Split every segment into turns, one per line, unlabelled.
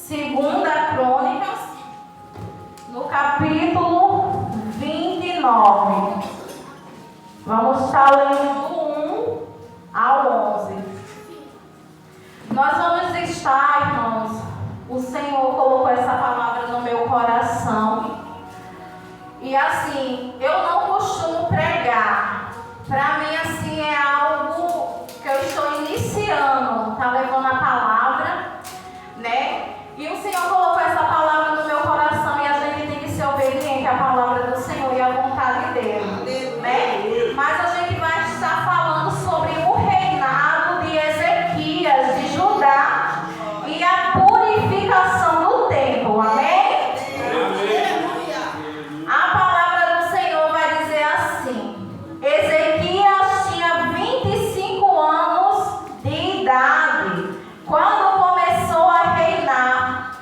Segunda Crônicas, no capítulo 29. Vamos estar lendo do 1 ao 11. Nós vamos estar, irmãos, o Senhor colocou essa palavra no meu coração. E assim, eu não costumo pregar. Para mim, assim, é algo que eu estou iniciando, tá levando a palavra, né? E o Senhor colocou essa palavra no meu coração e a gente tem que ser obediente à palavra do Senhor e à vontade dele, né? Mas a gente vai estar falando sobre o reinado de Ezequias, de Judá e a purificação do templo, amém? A palavra do Senhor vai dizer assim: Ezequias tinha 25 anos de idade quando começou a reinar,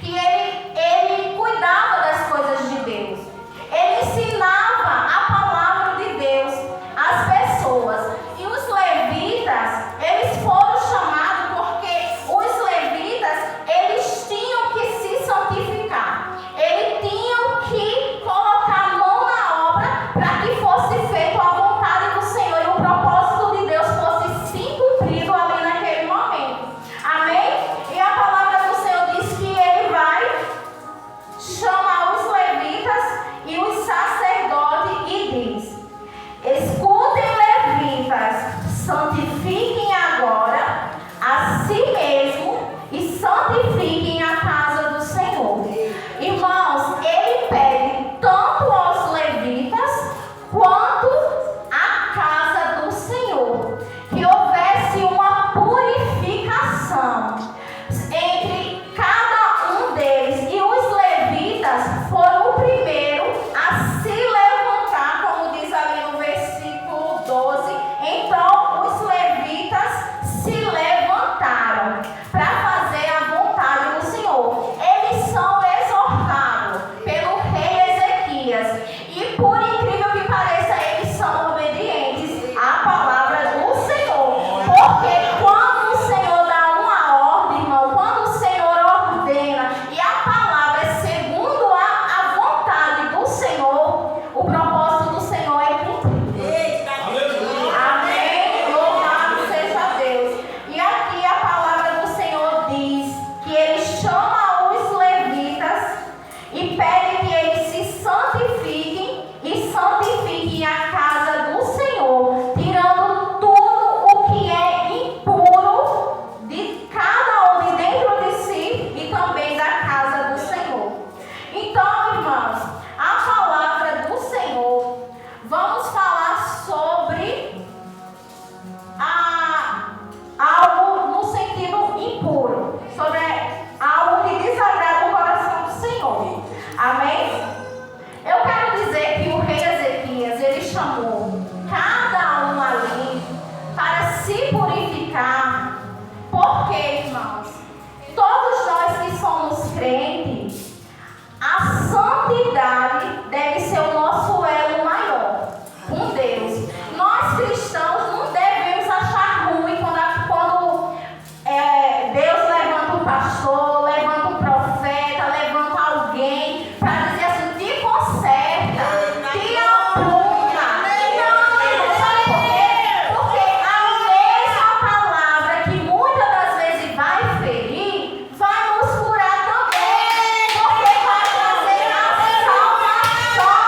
que ele cuidava das coisas de Deus. Ele ensinava a palavra de Deus às pessoas. E os levitas, eles foram chamados porque os levitas, eles tinham que se santificar. Eles tinham que colocar a mão na obra para que fosse feita a vontade do Senhor e o propósito de Deus fosse sim cumprido ali naquele momento. Amém? E a palavra do Senhor diz que ele vai chamar os levitas e os sacerdotes e diz: escutem, levitas, santifiquem agora a si mesmo e santifiquem a casa do Senhor. Irmãos, ele pede tanto aos levitas quanto à casa do Senhor que houvesse uma purificação entre cada um deles. E os levitas foram o primeiro a se levantar, como diz ali no versículo 12. Então os levitas se levantaram para fazer a vontade do Senhor. Eles são exortados pelo rei Ezequias e, por incrível que pareça, eles são obedientes à palavra do Senhor. Porque quando o Senhor dá uma ordem, irmão, quando o Senhor ordena e a palavra é segundo a vontade do Senhor, o propósito do Senhor é cumprido. Amém? Louvado seja Deus. E aqui a palavra do Senhor diz que ele chama os levitas e pede que eles se santifiquem e santifiquem a casa do Senhor, tirando tudo o que é impuro de cada um de dentro de si e também da casa do Senhor. Então, irmãos, a palavra do Senhor, vamos falar sobre algo no sentido impuro, sobre algo que desagrada o coração do Senhor. Amém? Eu quero dizer que o rei Ezequias, ele chamou cada um ali para se purificar. Porque, irmãos, todos nós que somos crentes, a santidade deve ser o nosso elo maior com Deus. Nós cristãos não devemos achar ruim quando Deus levanta um pastor, levanta um profeta, levanta alguém para dizer assim: te conserta, te apruma. Não, irmão, sabe por quê? Porque a mesma palavra que muitas das vezes vai ferir, vai nos curar também. Porque vai trazer a salvação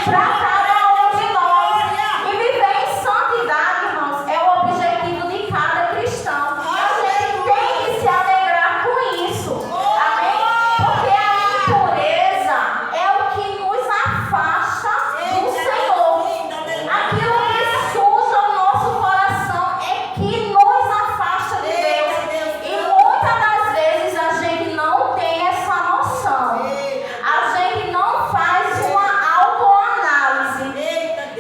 para cada um de nós. E viver em santidade, irmãos, é o objetivo de cada cristão. A gente tem que se alegrar com isso. Amém? Porque a impureza é o que nos afasta do Senhor. Aquilo que suja o nosso coração é que nos afasta de Deus. E muitas das vezes a gente não tem essa noção. A gente não faz uma autoanálise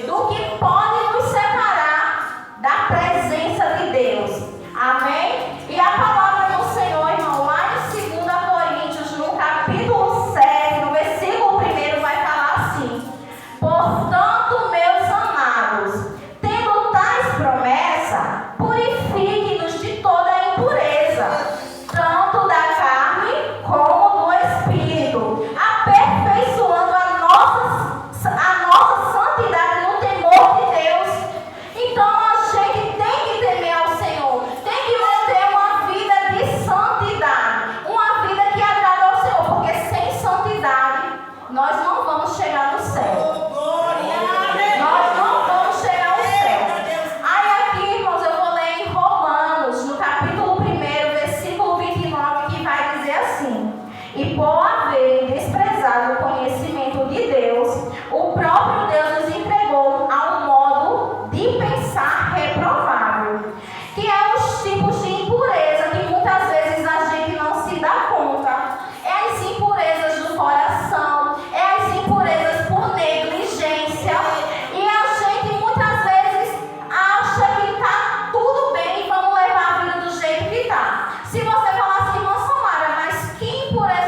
do que pode nos separar da presença de Deus. Amém? E a palavra do Senhor, irmão, lá em 2 Coríntios, no capítulo 7, no versículo 1, vai falar assim: portanto, meus amados, tendo tais promessas, purifiquem-nos de toda a impureza, tanto da carne como do espírito, aperfeiçoando a nossa santidade no temor de Deus. Então a gente tem que temer ao Senhor, tem que manter uma vida de santidade, uma vida que agrada ao Senhor, porque sem santidade nós não vamos chegar no céu. Nós não vamos chegar ao céu. Aí aqui, irmãos, eu vou ler em Romanos, no capítulo 1, versículo 29, que vai dizer assim: e por haverem desprezado o conhecimento de Deus, o próprio Deus nos entregou a um modo de pensar reprovável, que é os tipos de impureza que muitas vezes a gente não se dá conta. É as impurezas do coração, é as impurezas por negligência. E a gente muitas vezes acha que está tudo bem e vamos levar a vida do jeito que está. Se você falar assim: irmã Samara, mas que impureza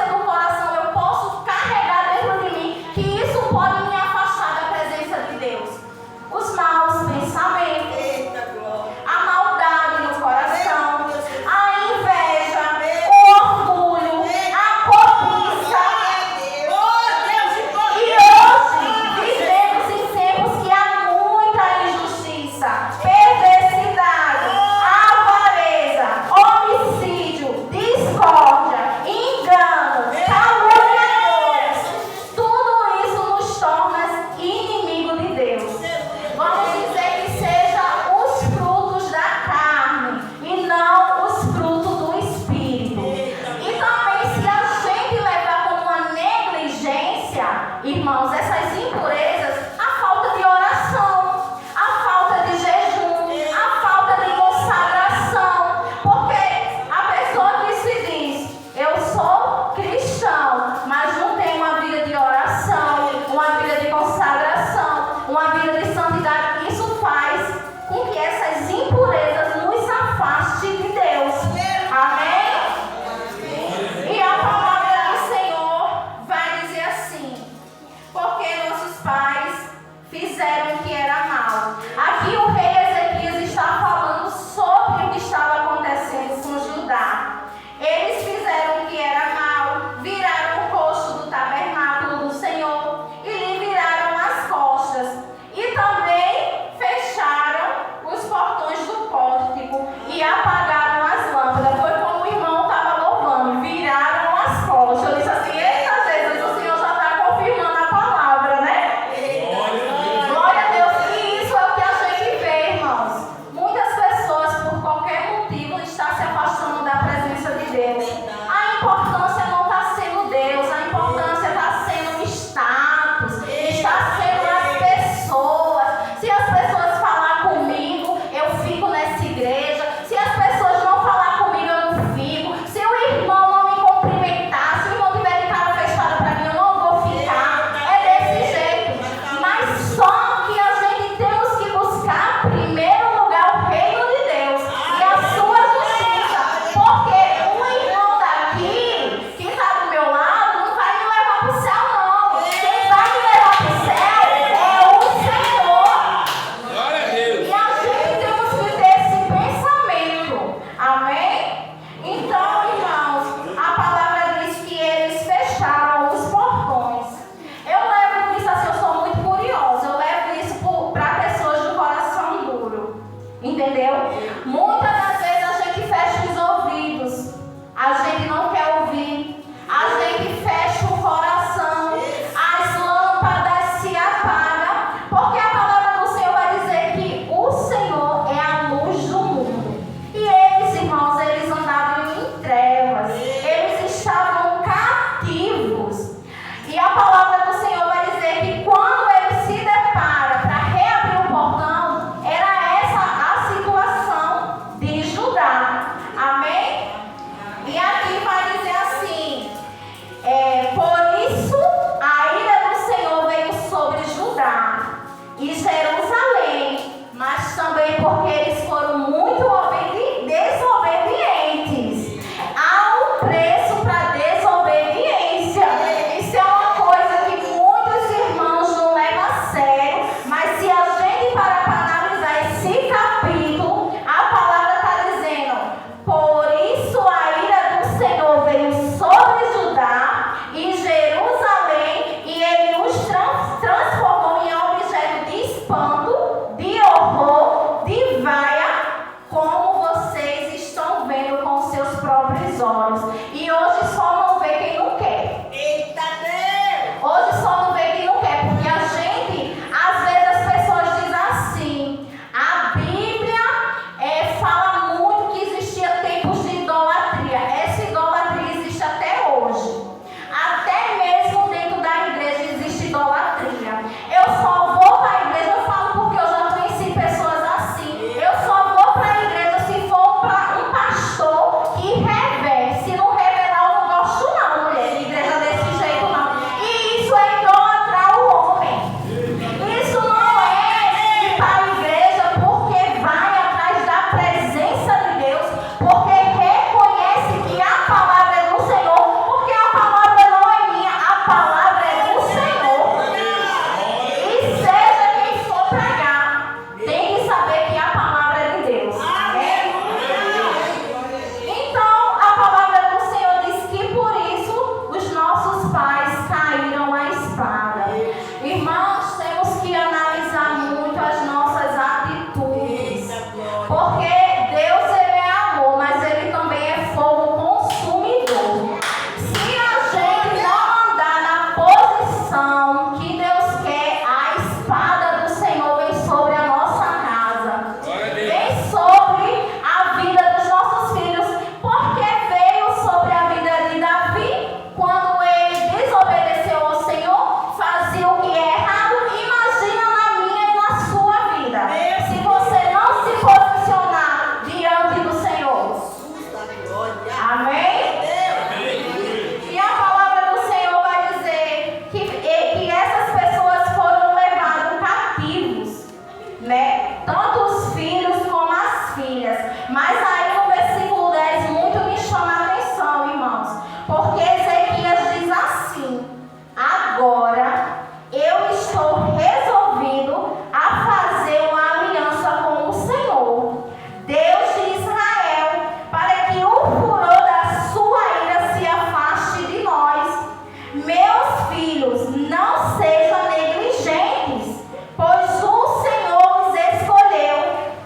Meus filhos, não sejam negligentes, pois o Senhor os escolheu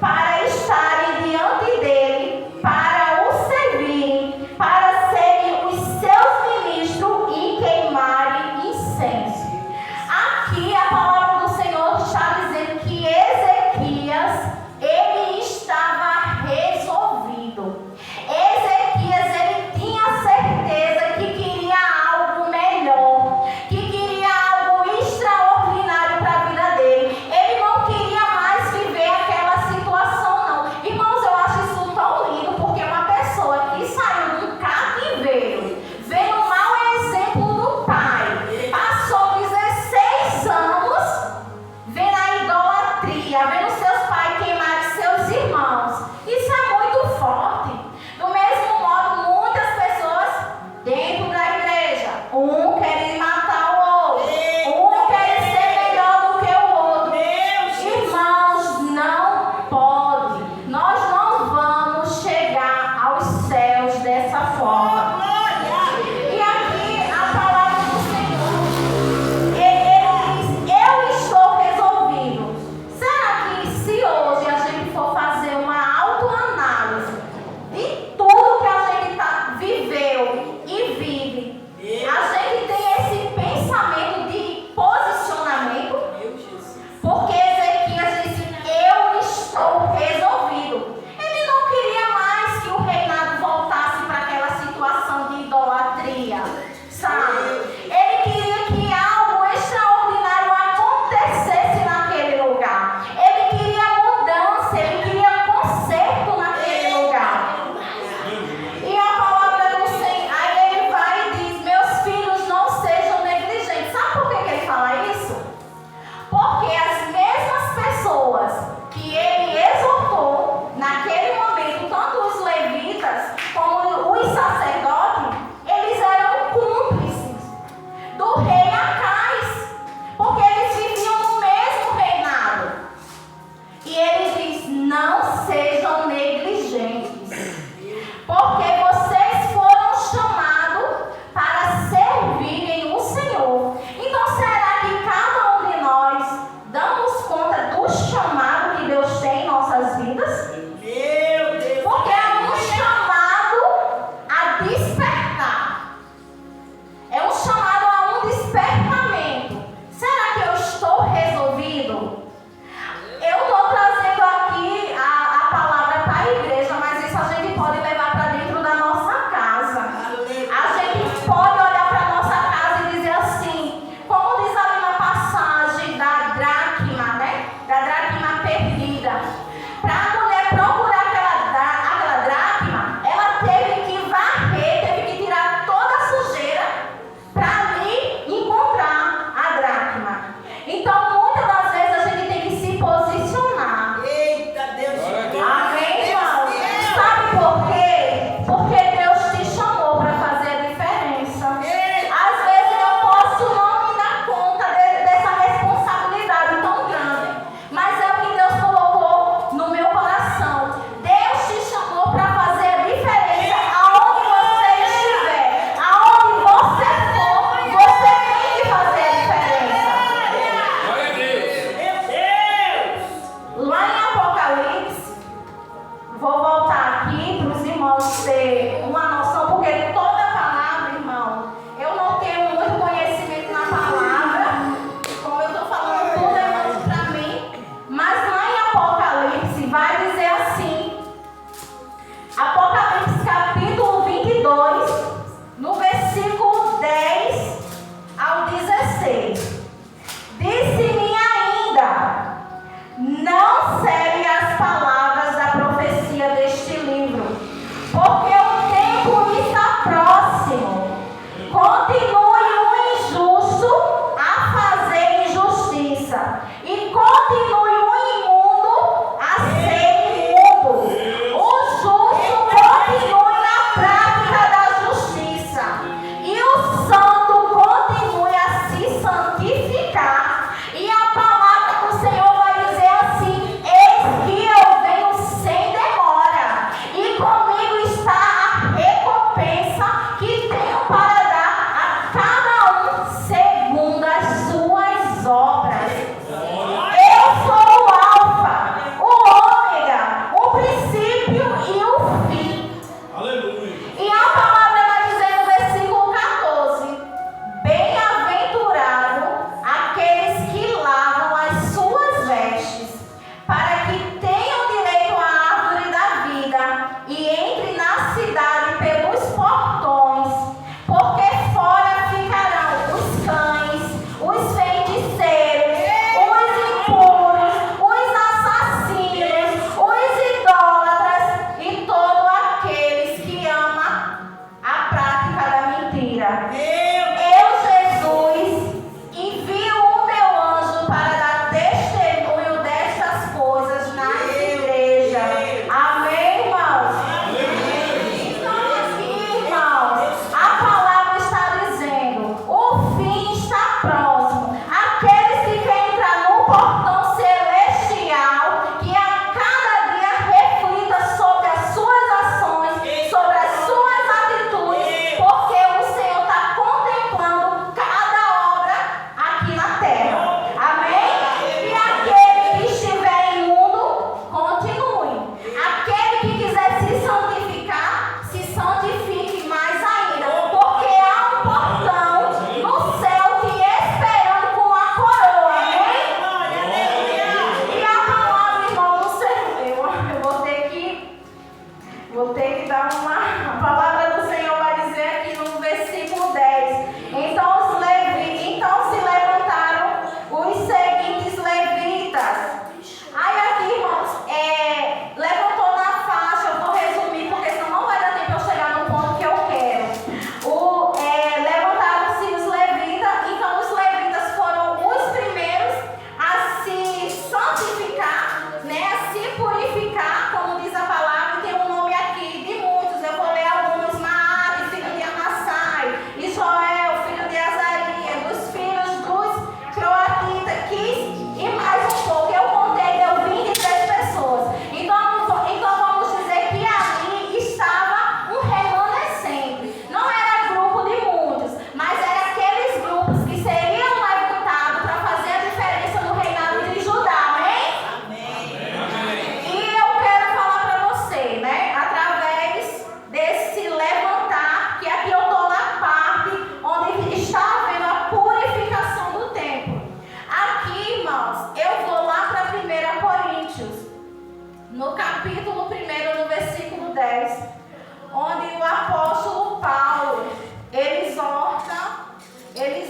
para estarem diante dele, para o servirem, para serem os seus ministros e queimarem incenso. Aqui a palavra do Senhor está dizendo que Ezequias, ele estava resolvido. Ezequias, ele tinha certeza que queria algo melhor, que queria algo extraordinário.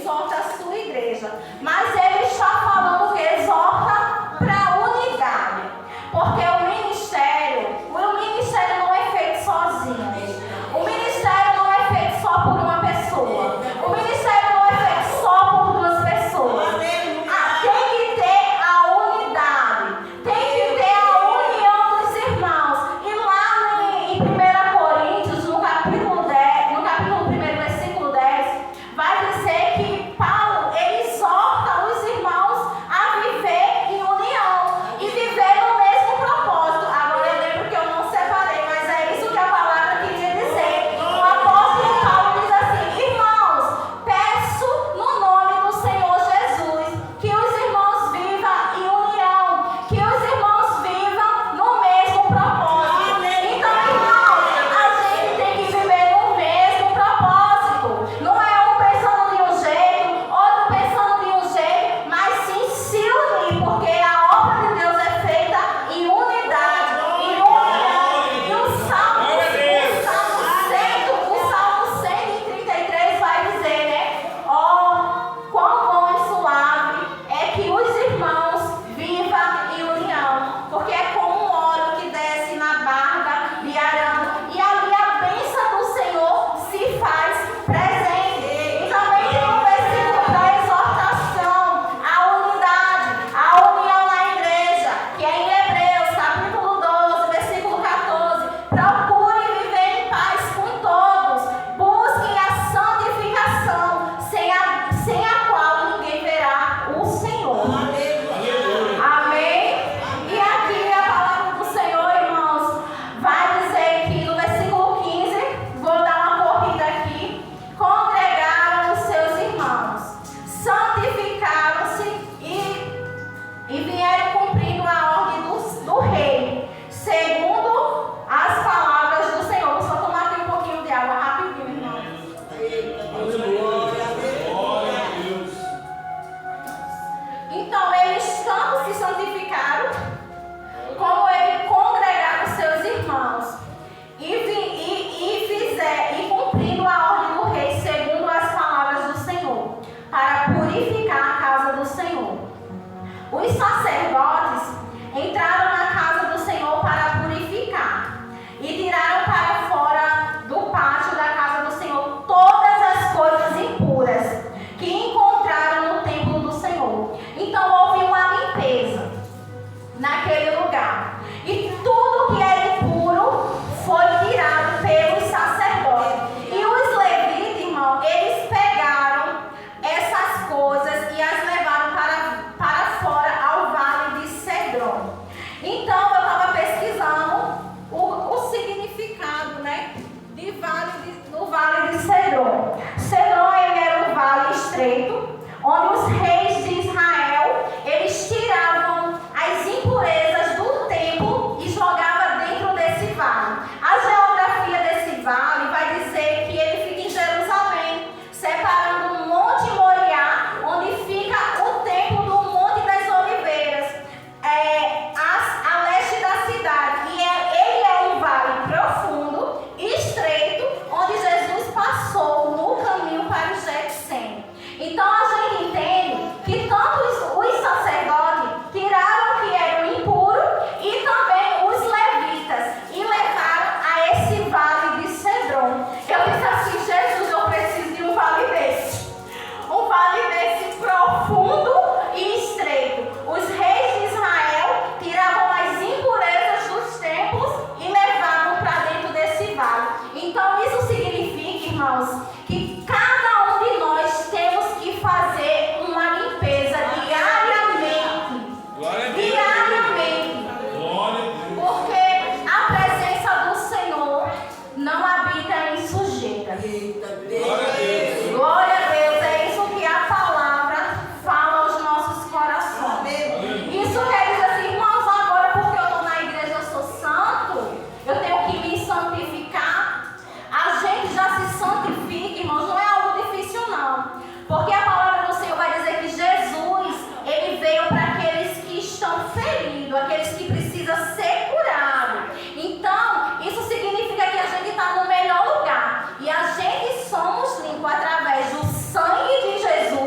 exorta a sua igreja. Mas ele está falando que exorta para a unidade. Porque o ministério não é feito sozinho. O ministério não é feito só por uma pessoa. O ministério não é feito só por duas pessoas. Tem que ter a unidade. Tem que ter a união dos irmãos. E lá em 1 Coríntios, no capítulo 1, versículo 10, vai dizer que Paulo, ele exorta os irmãos a viver em união e viver no mesmo propósito. Agora eu lembro que eu não separei, mas é isso que a palavra queria dizer. O apóstolo Paulo diz assim: irmãos, peço no nome do Senhor Jesus que os irmãos vivam em união, que os irmãos vivam no mesmo propósito. Então, irmãos, a gente tem que viver no mesmo propósito. Não é um pensando de um jeito, outro pensando de um jeito, mas sim se unir, porque a obra de Deus é feita em unidade, em união. E o Salmo 133 vai dizer, né? Oh, quão bom e suave é que os irmãos vivam em união, porque é como um óleo que desce na barca de Arão, e ali a bênção do Senhor se faz presente. E também tem um versículo da exortação à unidade, à união na igreja, que é em Hebreus, capítulo 12, versículo 14. Procure viver em paz com todos, busquem a santificação, sem a qual ninguém verá o Senhor. Amém? E aqui a palavra do Senhor, irmãos, vai dizer que no versículo 15, vou dar uma corrida aqui: congregaram os seus irmãos, santificaram-se e vieram cumprindo a ordem do rei, segundo as palavras do Senhor. Vou só tomar aqui um pouquinho de água rapidinho, irmãos. Então, eles tanto se santificaram, como ele congregaram os seus irmãos, e cumprindo a ordem do rei, segundo as palavras do Senhor, para purificar a casa do Senhor. Os sacerdotes entraram na casa do Senhor para purificar, e tiraram para fora do pátio da casa do Senhor todas as coisas impuras que encontraram no templo do Senhor. Então houve uma limpeza naquele lugar, e tudo que era impuro foi tirado pelos sacerdotes. E os levitas, irmão, eles pegaram essas coisas e as levaram para fora ao vale de Cedron. Então eu estava pesquisando o significado, né, do vale de Cedron. Cedron, ele era um vale estreito, onde os reis de Israel, eles tiravam as impurezas do templo e jogavam dentro desse vale. A geografia desse vale vai dizer que ele fica em Jerusalém, separando o Monte Moriá, onde fica o templo do Monte das Oliveiras, a leste da cidade. E ele é um vale profundo, estreito, onde Jesus passou no caminho para o Getsêmani. Então a gente entende que tanto os sacerdotes tiraram o que era impuro, e também os levitas, e levaram a esse vale de Cedron. Eu disse assim: Jesus, eu preciso de um vale desse. Um vale desse profundo e estreito. Os reis de Israel tiravam as impurezas dos templos e levavam para dentro desse vale. Então isso significa, irmãos, que cada um de nós temos que fazer uma limpeza diariamente. Diariamente. Porque a presença do Senhor não habita em sujeira. Glória a Deus. É isso que a palavra fala aos nossos corações. Isso quer dizer assim: irmãos, agora porque eu estou na igreja, eu sou santo, eu tenho que me santificar. A gente já se santifica, irmãos, não é algo difícil não. Porque a palavra do Senhor vai dizer que Jesus, ele veio para aqueles que estão feridos, aqueles que precisam ser curados. Então, isso significa que a gente está no melhor lugar. E a gente somos limpos através do sangue de Jesus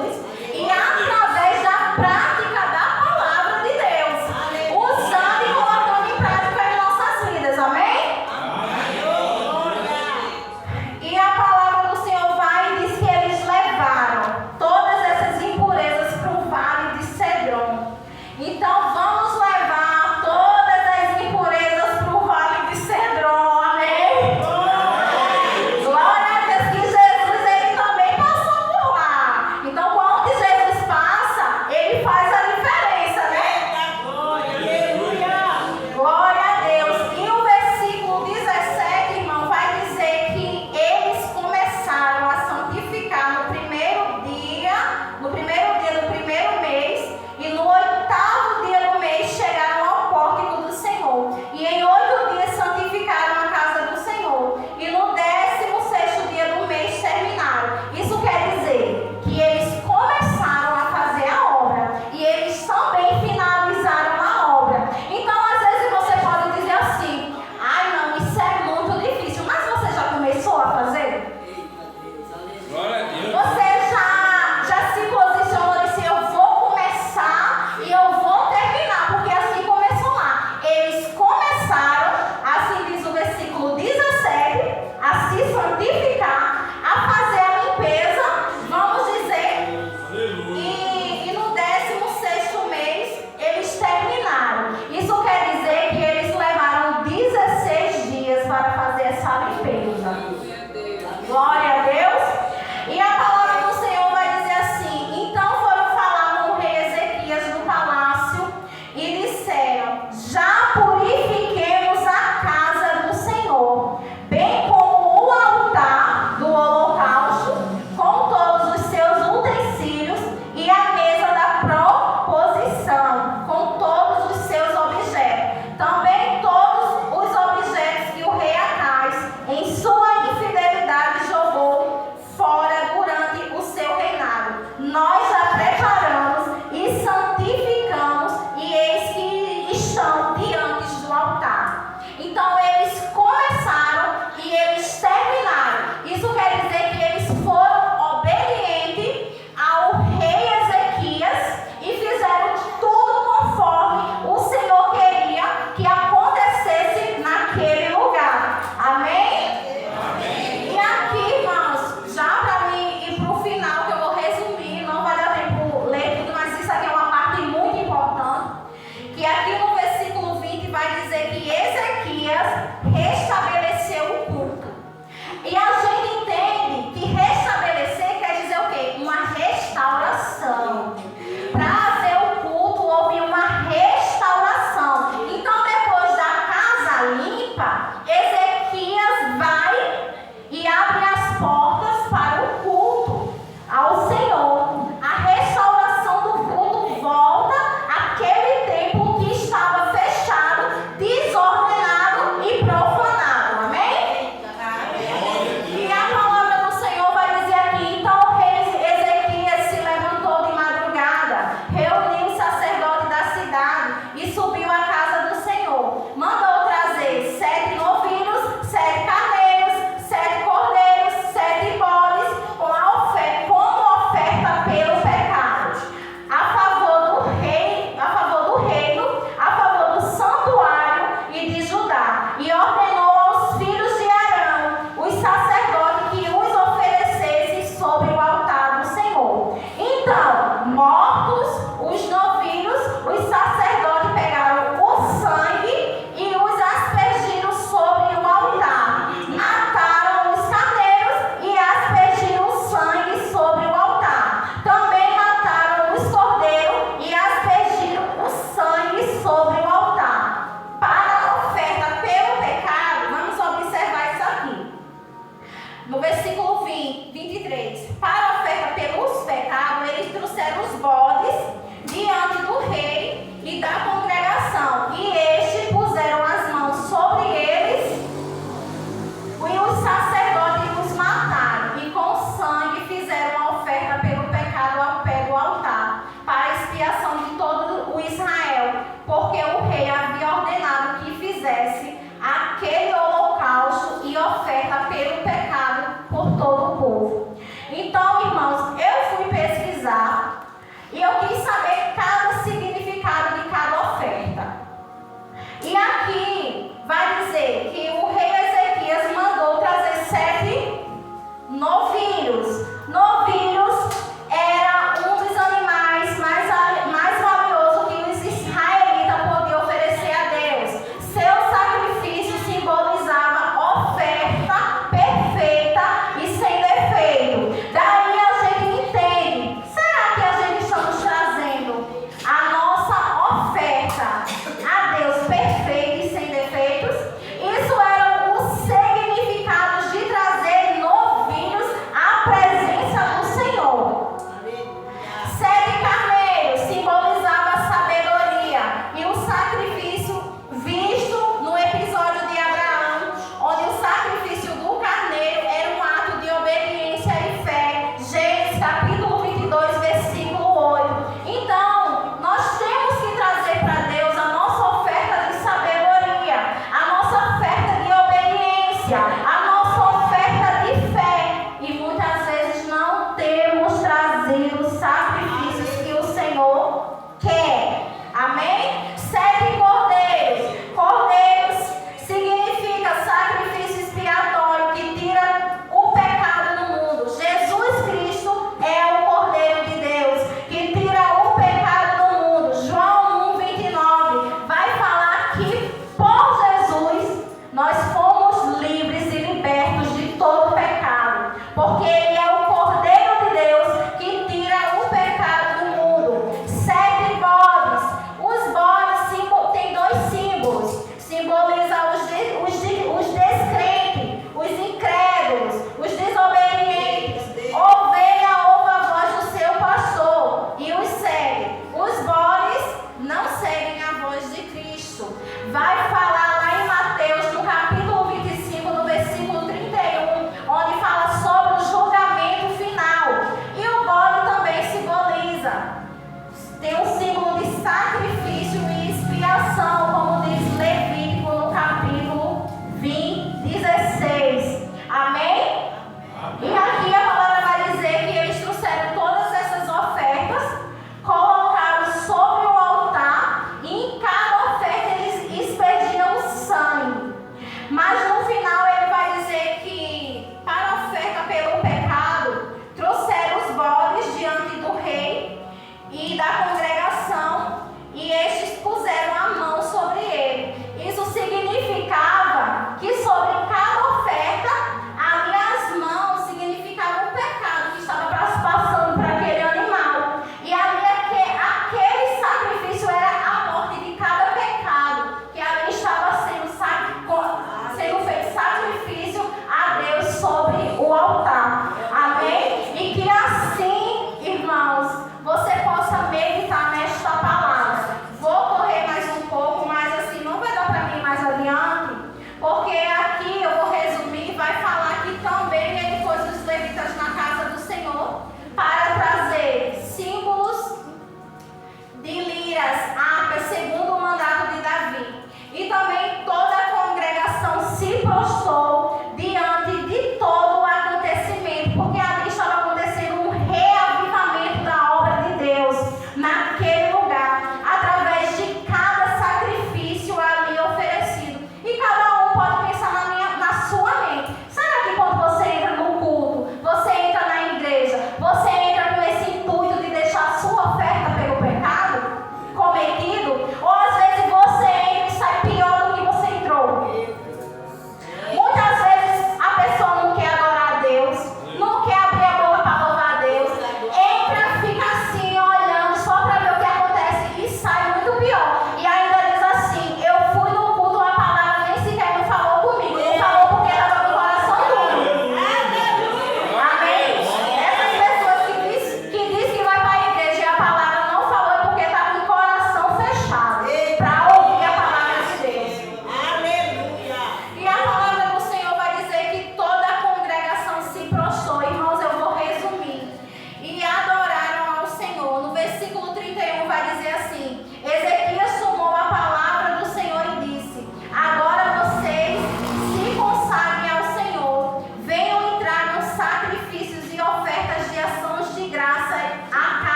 nós